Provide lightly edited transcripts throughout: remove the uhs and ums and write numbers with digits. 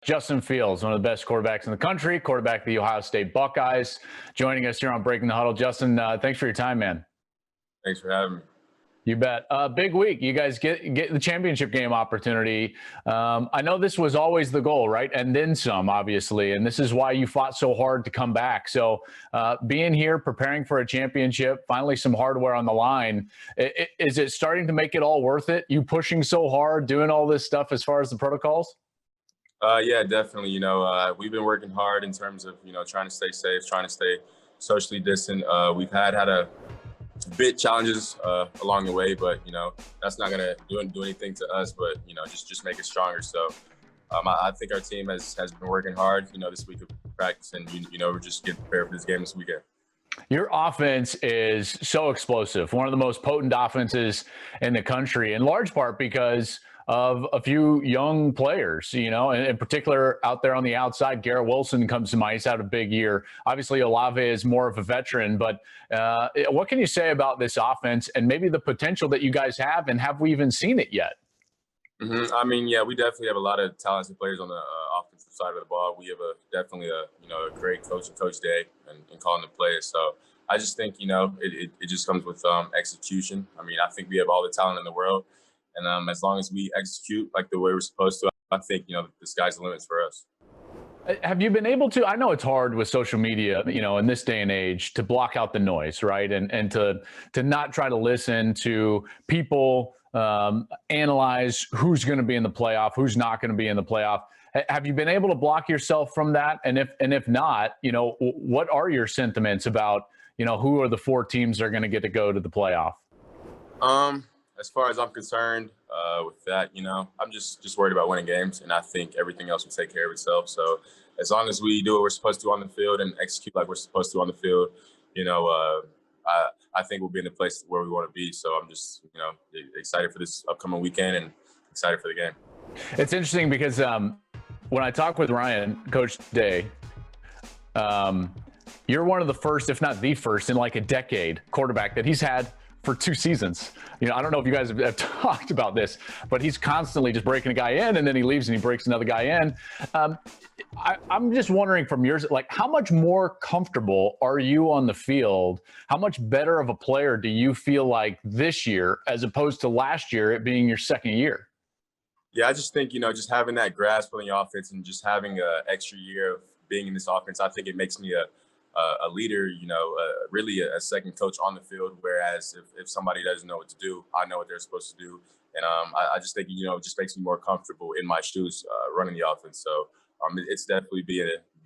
Justin Fields, one of the best quarterbacks in the country, quarterback of the Ohio State Buckeyes, joining us here on Breaking the Huddle. Justin, thanks for your time, man. Thanks for having me. You bet. Big week. You guys get the championship game opportunity. I know this was always the goal, right? And then some, obviously. And this is why you fought so hard to come back. So being here, preparing for a championship, finally some hardware on the line. Is it starting to make it all worth it? You pushing so hard, doing all this stuff as far as the protocols? Yeah, definitely. We've been working hard in terms of, trying to stay safe, trying to stay socially distant. We've had a bit challenges along the way, but that's not gonna do anything to us, but just make it stronger. So I think our team has been working hard this week of practice, and we're just getting prepared for this game this weekend. Your offense is so explosive, one of the most potent offenses in the country, in large part because of a few young players, and in particular out there on the outside. Garrett Wilson comes to mind. He's had a big year. Obviously, Olave is more of a veteran, but what can you say about this offense and maybe the potential that you guys have, and have we even seen it yet? Mm-hmm. I mean, yeah, we definitely have a lot of talented players on the offensive side of the ball. We have definitely a great coach and Coach Day and calling the plays. So I just think, it just comes with execution. I mean, I think we have all the talent in the world. And as long as we execute like the way we're supposed to, I think, the sky's the limits for us. Have you been able to, I know it's hard with social media, in this day and age, to block out the noise, right? And to not try to listen to people analyze who's going to be in the playoff, who's not going to be in the playoff. Have you been able to block yourself from that? And if not, what are your sentiments about, who are the 4 teams that are going to get to go to the playoff? As far as I'm concerned, with that, I'm just worried about winning games, and I think everything else will take care of itself. So as long as we do what we're supposed to on the field and execute like we're supposed to on the field, I think we'll be in the place where we want to be. So I'm just, excited for this upcoming weekend and excited for the game. It's interesting because when I talk with Ryan, Coach Day, you're one of the first, if not the first, in like a decade quarterback that he's had for 2 seasons. I don't know if you guys have talked about this, but he's constantly just breaking a guy in, and then he leaves and he breaks another guy in. I'm just wondering from yours, like, how much more comfortable are you on the field? How much better of a player do you feel like this year as opposed to last year, it being your second year? Yeah, I just think, just having that grasp on the offense and just having an extra year of being in this offense, I think it makes me a leader, really a second coach on the field. Whereas if somebody doesn't know what to do, I know what they're supposed to do. And I just think, it just makes me more comfortable in my shoes running the offense. So it's definitely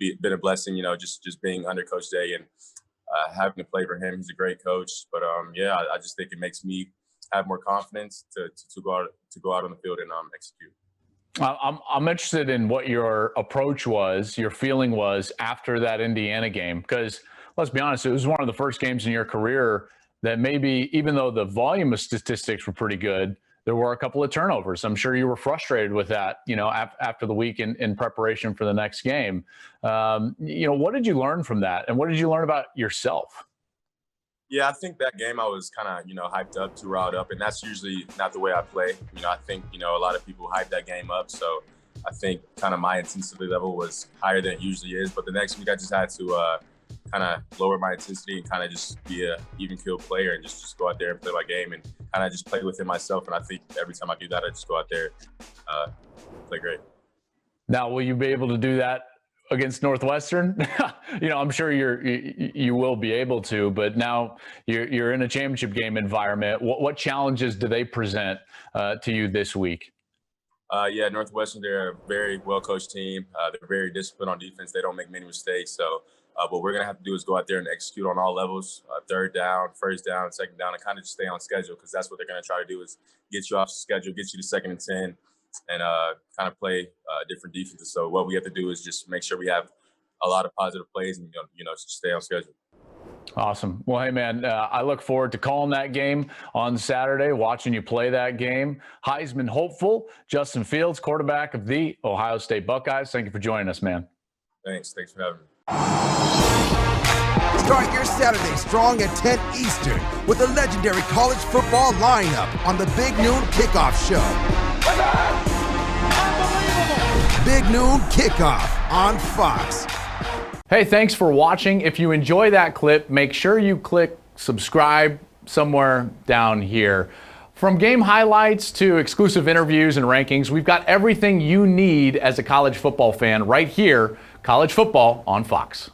been a blessing, just being under Coach Day and having to play for him. He's a great coach. But yeah, I just think it makes me have more confidence to go out on the field and execute. I'm interested in what your approach was, your feeling was after that Indiana game, because let's be honest, it was one of the first games in your career that maybe, even though the volume of statistics were pretty good, there were a couple of turnovers. I'm sure you were frustrated with that, after the week in preparation for the next game. What did you learn from that? And what did you learn about yourself? Yeah, I think that game I was kind of, hyped up, too riled up, and that's usually not the way I play. I think, a lot of people hype that game up, so I think kind of my intensity level was higher than it usually is. But the next week I just had to kind of lower my intensity and kind of just be a even keel player and just go out there and play my game and kind of just play within myself. And I think every time I do that, I just go out there, play great. Now, will you be able to do that against Northwestern? I'm sure you will be able to, but now you're in a championship game environment. What challenges do they present to you this week? Yeah, Northwestern, they're a very well-coached team. They're very disciplined on defense. They don't make many mistakes. So what we're going to have to do is go out there and execute on all levels, third down, first down, second down, and kind of just stay on schedule, because that's what they're going to try to do is get you off schedule, get you to 2nd and 10, and kind of play different defenses. So what we have to do is just make sure we have a lot of positive plays and, stay on schedule. Awesome. Well, hey, man, I look forward to calling that game on Saturday, watching you play that game. Heisman hopeful, Justin Fields, quarterback of the Ohio State Buckeyes. Thank you for joining us, man. Thanks for having me. Start your Saturday strong at 10 Eastern with the legendary college football lineup on the Big Noon Kickoff Show. Unbelievable! Big Noon Kickoff on Fox. Hey, thanks for watching. If you enjoy that clip, make sure you click subscribe somewhere down here. From game highlights to exclusive interviews and rankings, we've got everything you need as a college football fan right here, College Football on Fox.